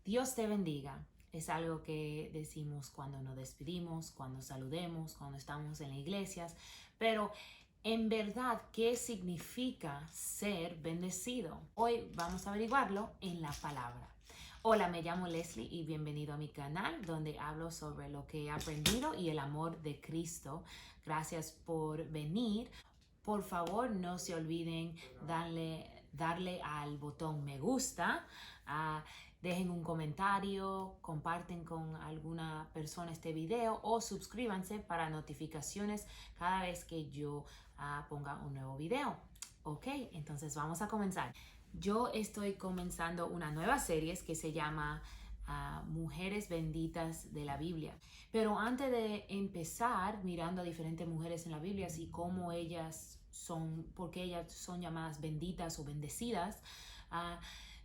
Dios te bendiga. Es algo que decimos cuando nos despedimos, cuando saludemos, cuando estamos en las iglesias, pero en verdad, ¿qué significa ser bendecido? Hoy vamos a averiguarlo en la palabra. Hola, me llamo Leslie y bienvenido a mi canal donde hablo sobre lo que he aprendido y el amor de Cristo. Gracias por venir. Por favor, no se olviden darle al botón me gusta, dejen un comentario, comparten con alguna persona este video o suscríbanse para notificaciones cada vez que yo ponga un nuevo video. Ok, entonces vamos a comenzar. Yo estoy comenzando una nueva serie que se llama Mujeres Benditas de la Biblia. Pero antes de empezar mirando a diferentes mujeres en la Biblia y cómo ellas son, por qué ellas son llamadas benditas o bendecidas,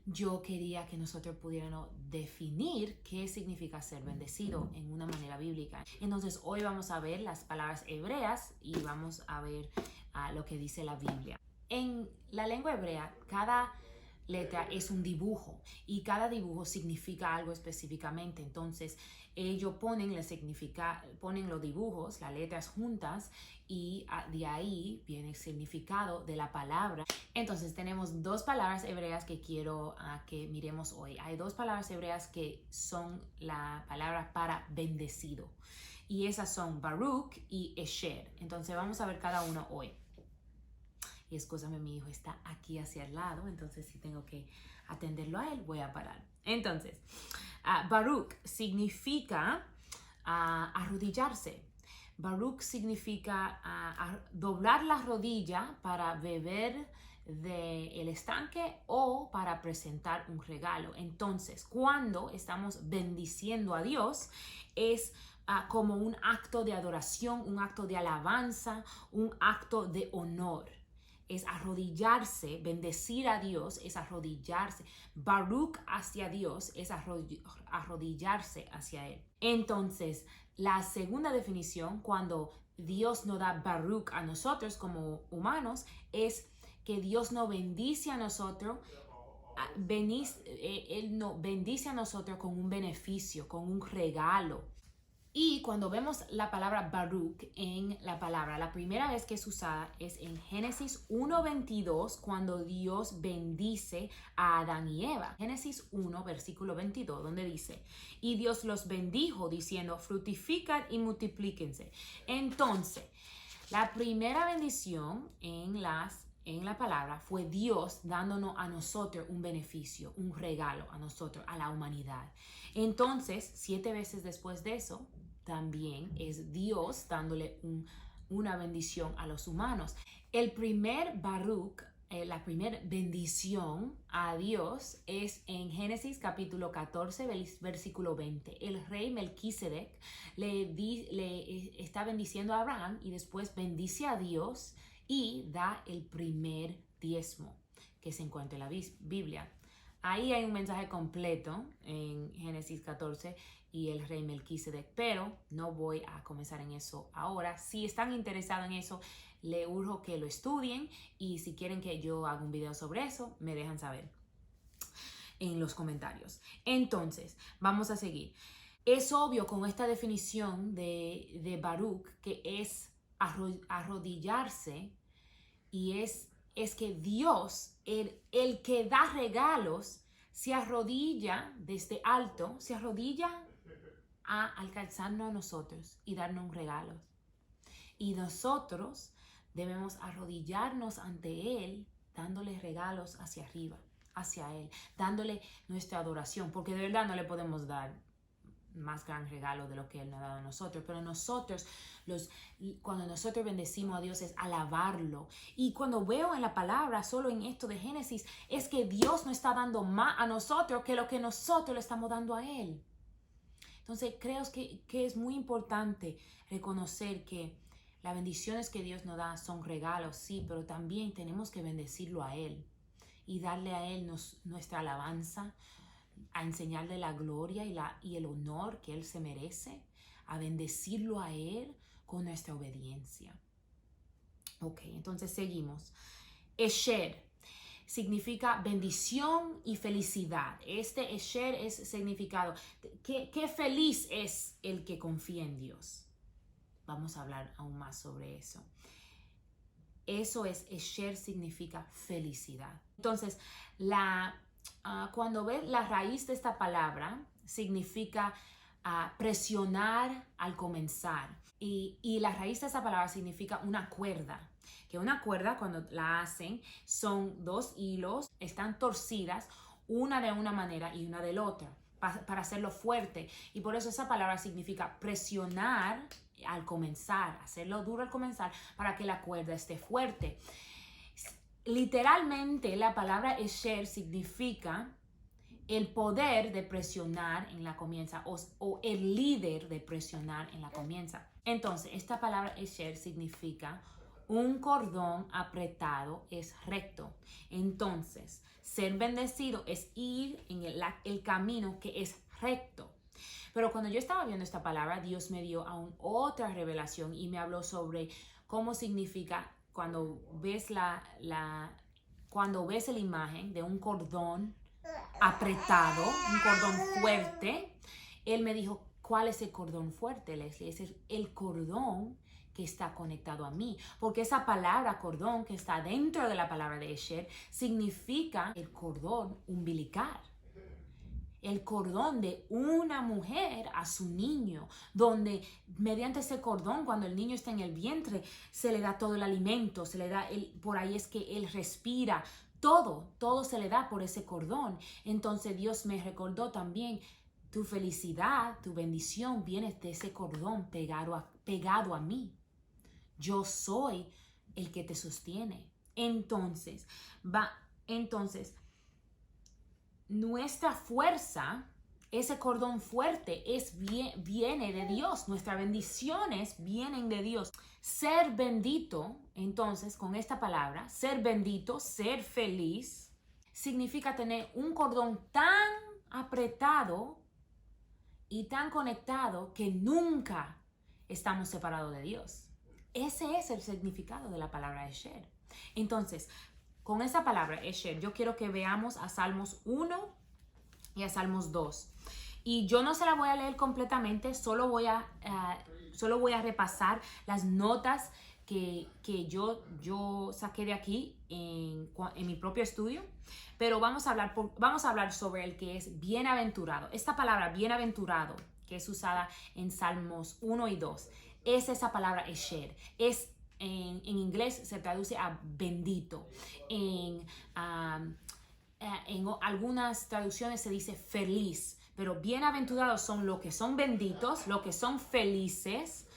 yo quería que nosotros pudiéramos definir qué significa ser bendecido en una manera bíblica. Entonces hoy vamos a ver las palabras hebreas y vamos a ver lo que dice la Biblia. En la lengua hebrea, cada letra es un dibujo y cada dibujo significa algo específicamente. Entonces ellos ponen los dibujos, las letras juntas y de ahí viene el significado de la palabra. Entonces tenemos dos palabras hebreas que quiero que miremos hoy. Hay dos palabras hebreas que son la palabra para bendecido y esas son Baruch y Esher. Entonces vamos a ver cada uno hoy. Y escúchame, mi hijo está aquí hacia el lado, entonces si tengo que atenderlo a él, voy a parar. Entonces, Baruch significa arrodillarse. Baruch significa doblar la rodilla para beber del estanque o para presentar un regalo. Entonces, cuando estamos bendiciendo a Dios, es como un acto de adoración, un acto de alabanza, un acto de honor. Es arrodillarse, bendecir a Dios, es arrodillarse. Baruch hacia Dios es arrodillarse hacia Él. Entonces, la segunda definición, cuando Dios nos da Baruch a nosotros como humanos, es que Dios nos bendice a nosotros. Él nos bendice a nosotros con un beneficio, con un regalo. Y cuando vemos la palabra Baruch en la palabra, la primera vez que es usada es en Génesis 1:22, cuando Dios bendice a Adán y Eva. Génesis 1, versículo 22, donde dice, y Dios los bendijo diciendo, fructifican y multiplíquense. Entonces, la primera bendición en la palabra fue Dios dándonos a nosotros un beneficio, un regalo a nosotros, a la humanidad. Entonces, 7 veces después de eso, también es Dios dándole una bendición a los humanos. El primer Baruch, la primera bendición a Dios es en Génesis capítulo 14, versículo 20. El rey Melquisedec le está bendiciendo a Abraham y después bendice a Dios y da el primer diezmo que se encuentra en la Biblia. Ahí hay un mensaje completo en Génesis 14 y el rey Melquisedec, pero no voy a comenzar en eso ahora. Si están interesados en eso, les urjo que lo estudien y si quieren que yo haga un video sobre eso, me dejan saber en los comentarios. Entonces, vamos a seguir. Es obvio con esta definición de Baruch que es arrodillarse y es que Dios, el que da regalos, se arrodilla desde alto, se arrodilla a alcanzarnos a nosotros y darnos un regalo. Y nosotros debemos arrodillarnos ante Él, dándole regalos hacia arriba, hacia Él, dándole nuestra adoración, porque de verdad no le podemos dar más gran regalo de lo que Él nos ha dado a nosotros, pero nosotros, cuando nosotros bendecimos a Dios es alabarlo. Y cuando veo en la palabra, solo en esto de Génesis, es que Dios nos está dando más a nosotros que lo que nosotros le estamos dando a Él. Entonces creo que es muy importante reconocer que las bendiciones que Dios nos da son regalos, sí, pero también tenemos que bendecirlo a Él y darle a Él nuestra alabanza, a enseñarle la gloria y el honor que Él se merece, a bendecirlo a Él con nuestra obediencia. Ok, entonces seguimos. Esher significa bendición y felicidad. Este Esher es significado. ¿Qué feliz es el que confía en Dios? Vamos a hablar aún más sobre eso. Eso es, Esher significa felicidad. Entonces, cuando ves la raíz de esta palabra, significa presionar al comenzar. Y la raíz de esa palabra significa una cuerda. Que una cuerda, cuando la hacen, son dos hilos, están torcidas, una de una manera y una de la otra, para hacerlo fuerte. Y por eso esa palabra significa presionar al comenzar, hacerlo duro al comenzar, para que la cuerda esté fuerte. Literalmente, la palabra Esher significa el poder de presionar en la comienza o el líder de presionar en la comienza. Entonces, esta palabra Esher significa un cordón apretado es recto. Entonces, ser bendecido es ir en el camino que es recto. Pero cuando yo estaba viendo esta palabra, Dios me dio aún otra revelación y me habló sobre cómo significa cuando ves cuando ves la imagen de un cordón apretado, un cordón fuerte. Él me dijo, ¿cuál es el cordón fuerte, Leslie? Es el cordón que está conectado a mí, porque esa palabra cordón que está dentro de la palabra de Esher significa el cordón umbilical, el cordón de una mujer a su niño, donde mediante ese cordón, cuando el niño está en el vientre, se le da todo el alimento, se le da por ahí es que él respira, todo se le da por ese cordón. Entonces Dios me recordó también, tu felicidad, tu bendición viene de ese cordón pegado a mí. Yo soy el que te sostiene. Entonces, nuestra fuerza, ese cordón fuerte, viene de Dios. Nuestras bendiciones vienen de Dios. Ser bendito, entonces, con esta palabra, ser bendito, ser feliz, significa tener un cordón tan apretado y tan conectado que nunca estamos separados de Dios. Ese es el significado de la palabra Esher. Entonces, con esa palabra Esher, yo quiero que veamos a Salmos 1 y a Salmos 2. Y yo no se la voy a leer completamente, solo voy a repasar las notas que yo saqué de aquí en mi propio estudio. Pero vamos a hablar sobre el que es bienaventurado. Esta palabra bienaventurado, que es usada en Salmos 1 y 2, es esa palabra Esher. En inglés se traduce a bendito. En algunas traducciones se dice feliz. Pero bienaventurados son los que son benditos, los que son felices.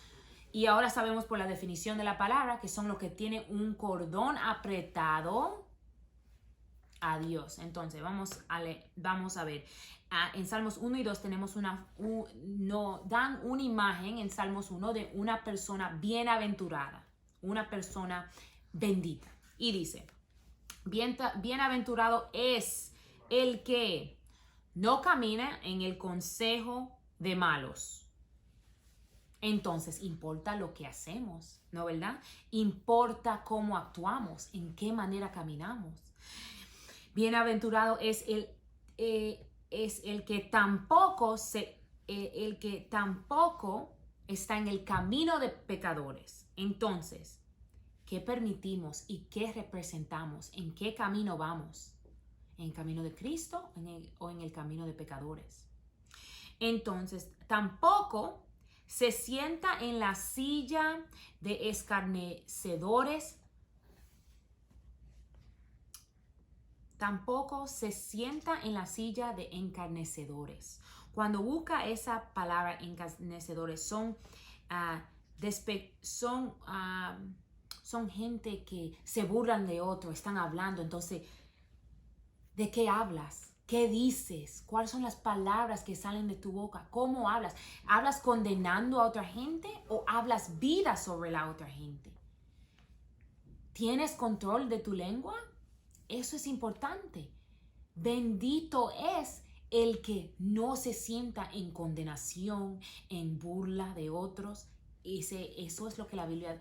Y ahora sabemos por la definición de la palabra que son los que tienen un cordón apretado a Dios. Entonces, vamos a ver. En Salmos 1 y 2 tenemos dan una imagen en Salmos 1 de una persona bienaventurada, una persona bendita. Y dice, bienaventurado es el que no camina en el consejo de malos. Entonces, importa lo que hacemos, ¿no verdad? Importa cómo actuamos, en qué manera caminamos. Bienaventurado es el que tampoco está en el camino de pecadores. Entonces, ¿qué permitimos y qué representamos? ¿En qué camino vamos? ¿En el camino de Cristo o en el camino de pecadores? Entonces, tampoco se sienta en la silla de escarnecedores. Tampoco se sienta en la silla de encarnecedores. Cuando busca esa palabra encarnecedores, son gente que se burlan de otro, están hablando. Entonces, ¿de qué hablas? ¿Qué dices? ¿Cuáles son las palabras que salen de tu boca? ¿Cómo hablas? ¿Hablas condenando a otra gente o hablas vida sobre la otra gente? ¿Tienes control de tu lengua? Eso es importante. Bendito es el que no se sienta en condenación, en burla de otros. Eso es lo que la Biblia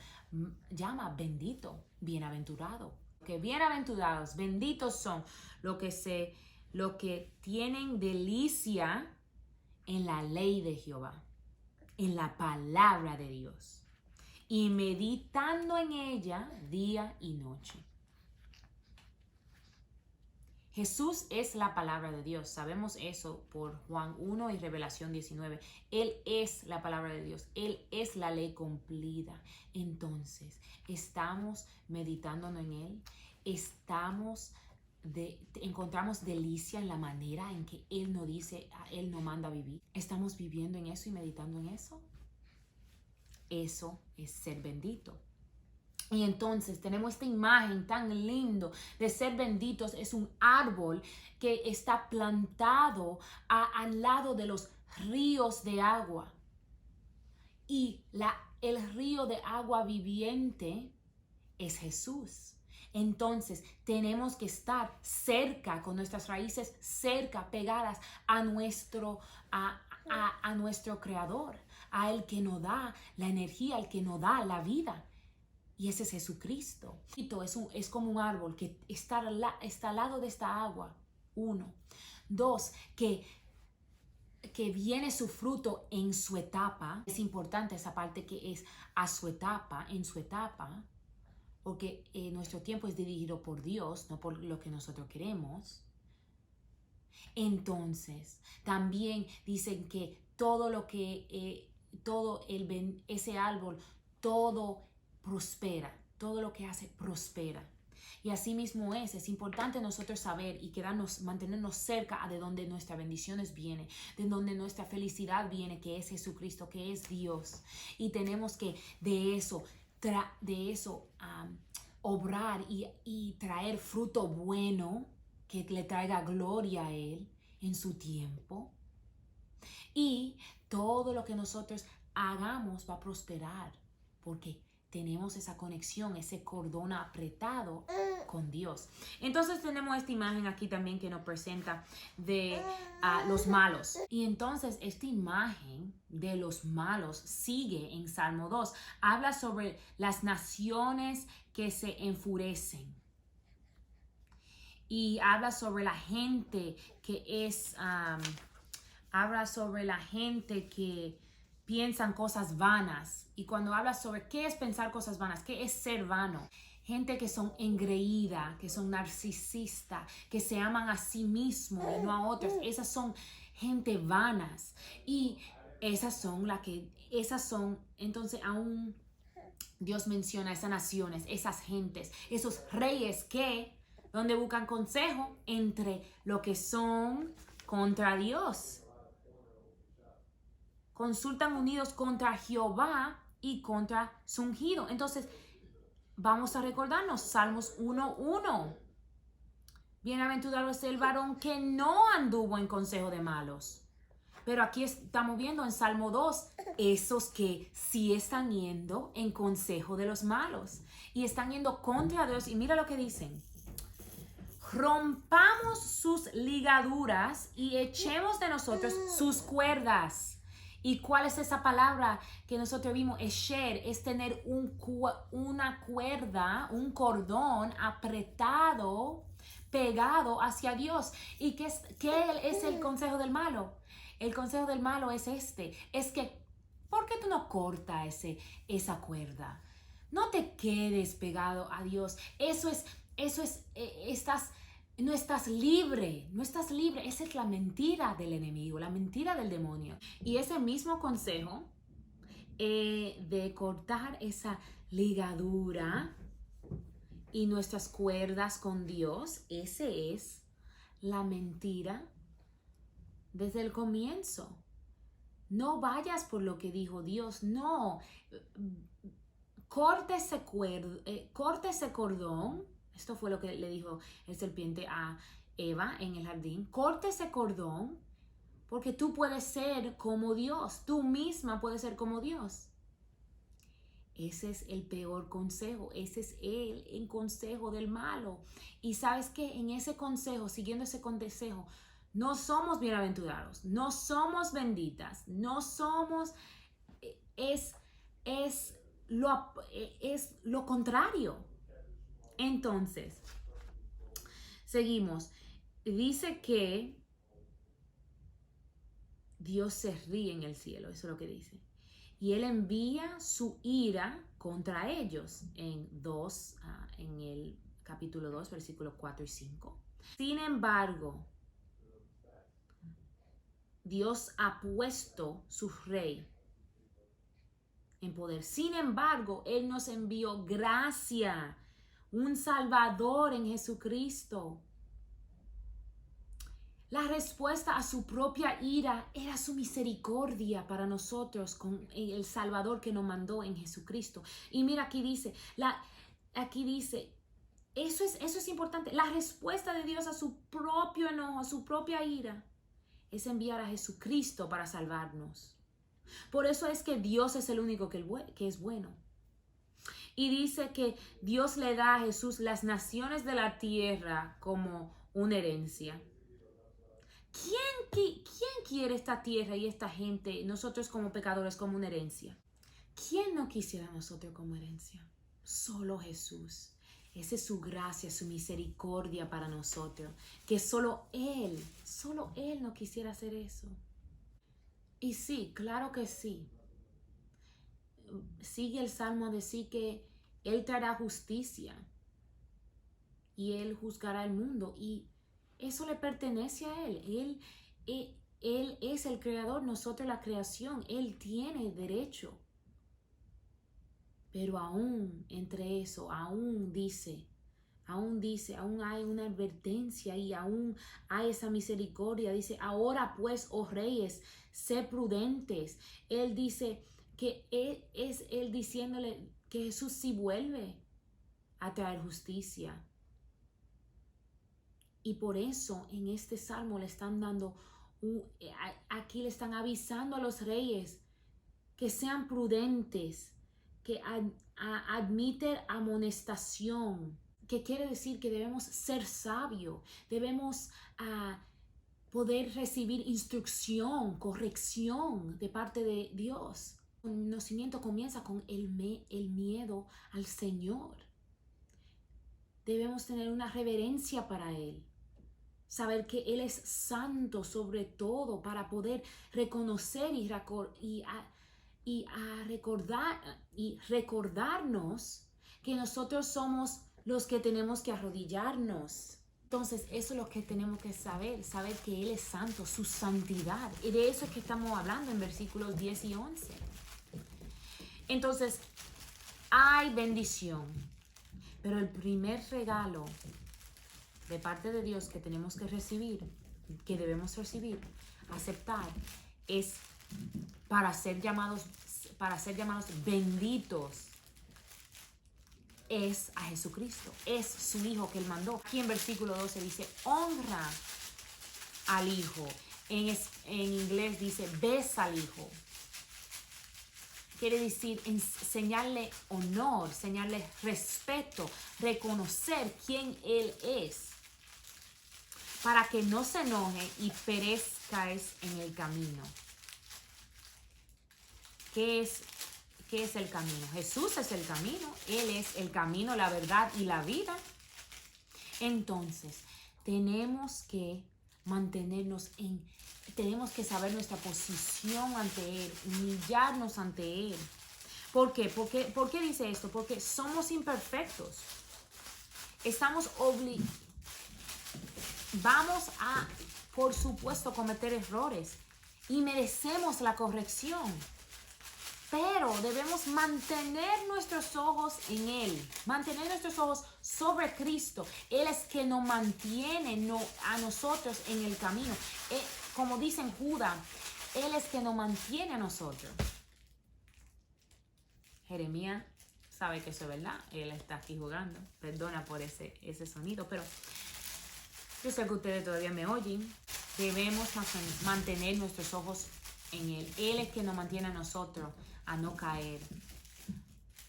llama bendito, bienaventurado. Que bienaventurados, benditos son los que tienen delicia en la ley de Jehová, en la palabra de Dios, y meditando en ella día y noche. Jesús es la palabra de Dios. Sabemos eso por Juan 1 y Revelación 19. Él es la palabra de Dios. Él es la ley cumplida. Entonces, estamos meditándonos en Él. Encontramos delicia en la manera en que Él nos dice, Él nos manda a vivir. ¿Estamos viviendo en eso y meditando en eso? Eso es ser bendito. Y entonces tenemos esta imagen tan lindo de ser benditos. Es un árbol que está plantado al lado de los ríos de agua. Y el río de agua viviente es Jesús. Entonces tenemos que estar cerca, con nuestras raíces cerca, pegadas a nuestro Creador, a el que nos da la energía, el que nos da la vida. Y ese es Jesucristo. Es como un árbol que está al lado de esta agua. 1. 2, que viene su fruto en su etapa. Es importante esa parte que es a su etapa, en su etapa, porque nuestro tiempo es dirigido por Dios, no por lo que nosotros queremos. Entonces, también dicen que ese árbol, todo prospera, todo lo que hace prospera. Y así mismo es importante nosotros saber y mantenernos cerca de donde nuestras bendiciones vienen, de donde nuestra felicidad viene, que es Jesucristo, que es Dios. Y tenemos que de eso obrar y traer fruto bueno que le traiga gloria a Él en su tiempo. Y todo lo que nosotros hagamos va a prosperar porque tenemos esa conexión, ese cordón apretado con Dios. Entonces tenemos esta imagen aquí también que nos presenta de los malos. Y entonces esta imagen de los malos sigue en Salmo 2. Habla sobre las naciones que se enfurecen. Y habla sobre la gente que habla sobre la gente que piensan cosas vanas. Y cuando habla sobre qué es pensar cosas vanas, qué es ser vano, gente que son engreída, que son narcisistas, que se aman a sí mismos y no a otros, esas son gente vanas. Y esas son entonces aún Dios menciona esas naciones, esas gentes, esos reyes donde buscan consejo entre lo que son contra Dios. Consultan unidos contra Jehová y contra su ungido. Entonces, vamos a recordarnos Salmos 1:1. Bienaventurado es el varón que no anduvo en consejo de malos. Pero aquí estamos viendo en Salmo 2, esos que sí están yendo en consejo de los malos. Y están yendo contra Dios. Y mira lo que dicen. Rompamos sus ligaduras y echemos de nosotros sus cuerdas. ¿Y cuál es esa palabra que nosotros vimos? Esher, es tener una cuerda, un cordón apretado, pegado hacia Dios. ¿Y qué es el consejo del malo? El consejo del malo es que, ¿por qué tú no cortas esa cuerda? No te quedes pegado a Dios. No estás libre, esa es la mentira del enemigo, la mentira del demonio. Y ese mismo consejo de cortar esa ligadura y nuestras cuerdas con Dios, ese es la mentira desde el comienzo. No vayas por lo que dijo Dios, no. Corte ese cordón. Esto fue lo que le dijo el serpiente a Eva en el jardín. Corte ese cordón porque tú puedes ser como Dios. Tú misma puedes ser como Dios. Ese es el peor consejo. Ese es el consejo del malo. Y sabes que en ese consejo, siguiendo ese consejo, no somos bienaventurados, no somos benditas, no somos, es lo contrario. Entonces, seguimos. Dice que Dios se ríe en el cielo, eso es lo que dice. Y Él envía su ira contra ellos en el capítulo 2, versículos 4 y 5. Sin embargo, Dios ha puesto su rey en poder. Sin embargo, Él nos envió gracia, un Salvador en Jesucristo. La respuesta a su propia ira era su misericordia para nosotros con el Salvador que nos mandó en Jesucristo. Y mira, aquí dice, eso es importante. La respuesta de Dios a su propio enojo, a su propia ira, es enviar a Jesucristo para salvarnos. Por eso es que Dios es el único que es bueno. Y dice que Dios le da a Jesús las naciones de la tierra como una herencia. ¿Quién quiere esta tierra y esta gente, nosotros como pecadores, como una herencia? ¿Quién no quisiera a nosotros como herencia? Solo Jesús. Esa es su gracia, su misericordia para nosotros. Que solo Él no quisiera hacer eso. Y sí, claro que sí. Sigue el Salmo a decir que Él traerá justicia y Él juzgará el mundo. Y eso le pertenece a Él. Él es el creador, nosotros la creación. Él tiene derecho. Pero aún entre eso, aún hay una advertencia y aún hay esa misericordia. Dice, ahora pues, oh reyes, sé prudentes. Él dice que él diciéndole que Jesús sí vuelve a traer justicia. Y por eso en este salmo le están dando, aquí le están avisando a los reyes que sean prudentes, que admiten amonestación, que quiere decir que debemos ser sabios, debemos poder recibir instrucción, corrección de parte de Dios. El conocimiento comienza con el miedo al Señor. Debemos tener una reverencia para Él. Saber que Él es santo sobre todo para poder reconocer y recordarnos que nosotros somos los que tenemos que arrodillarnos. Entonces eso es lo que tenemos que saber que Él es santo, su santidad. Y de eso es que estamos hablando en versículos 10 y 11. Entonces, hay bendición, pero el primer regalo de parte de Dios que tenemos que recibir, que debemos recibir, aceptar, es para ser llamados benditos, es a Jesucristo, es su Hijo que Él mandó. Aquí en versículo 12 dice, honra al Hijo. En inglés dice, besa al Hijo. Quiere decir enseñarle honor, enseñarle respeto, reconocer quién Él es, para que no se enoje y perezcáis en el camino. ¿Qué es el camino? Jesús es el camino. Él es el camino, la verdad y la vida. Entonces, tenemos que tenemos que saber nuestra posición ante Él, humillarnos ante Él. ¿Por qué? ¿Por qué dice esto? Porque somos imperfectos. Vamos a, por supuesto, cometer errores y merecemos la corrección. Pero debemos mantener nuestros ojos en Él, mantener nuestros ojos sobre Cristo. Él es que nos mantiene a nosotros en el camino. Como dice en Judas, Él es que nos mantiene a nosotros. Jeremías sabe que eso es verdad. Él está aquí jugando. Perdona por ese sonido, pero yo sé que ustedes todavía me oyen. Debemos mantener nuestros ojos en Él. Él es que nos mantiene a nosotros a no caer.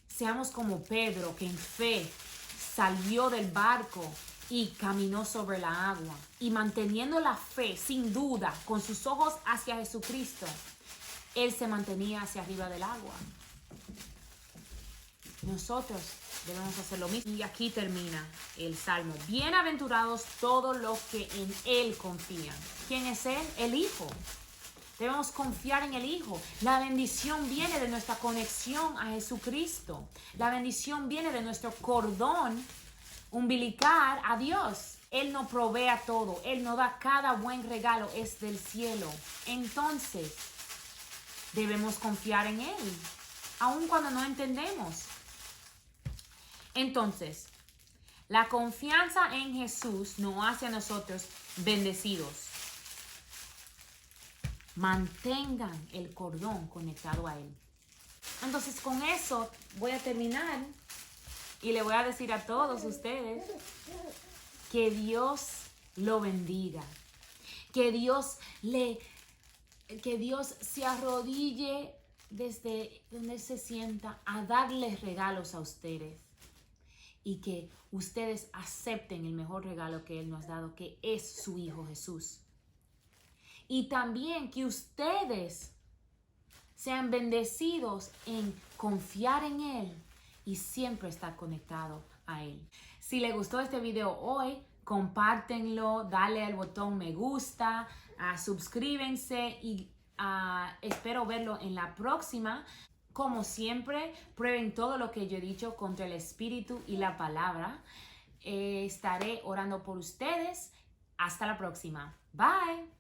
Seamos como Pedro, que en fe salió del barco y caminó sobre la agua. Y manteniendo la fe, sin duda, con sus ojos hacia Jesucristo, él se mantenía hacia arriba del agua. Nosotros debemos hacer lo mismo. Y aquí termina el Salmo. Bienaventurados todos los que en Él confían. ¿Quién es Él? El Hijo. Debemos confiar en el Hijo. La bendición viene de nuestra conexión a Jesucristo. La bendición viene de nuestro cordón umbilical a Dios. Él nos provee todo. Él nos da cada buen regalo. Es del cielo. Entonces, debemos confiar en Él, aun cuando no entendemos. Entonces, la confianza en Jesús nos hace a nosotros bendecidos. Mantengan el cordón conectado a Él. Entonces, con eso voy a terminar y le voy a decir a todos ustedes que Dios lo bendiga. Que Dios se arrodille desde donde se sienta a darles regalos a ustedes. Y que ustedes acepten el mejor regalo que Él nos ha dado, que es su Hijo Jesús. Y también que ustedes sean bendecidos en confiar en Él y siempre estar conectado a Él. Si les gustó este video hoy, compártenlo, dale al botón me gusta, suscríbanse y espero verlo en la próxima. Como siempre, prueben todo lo que yo he dicho contra el espíritu y la palabra. Estaré orando por ustedes. Hasta la próxima. Bye.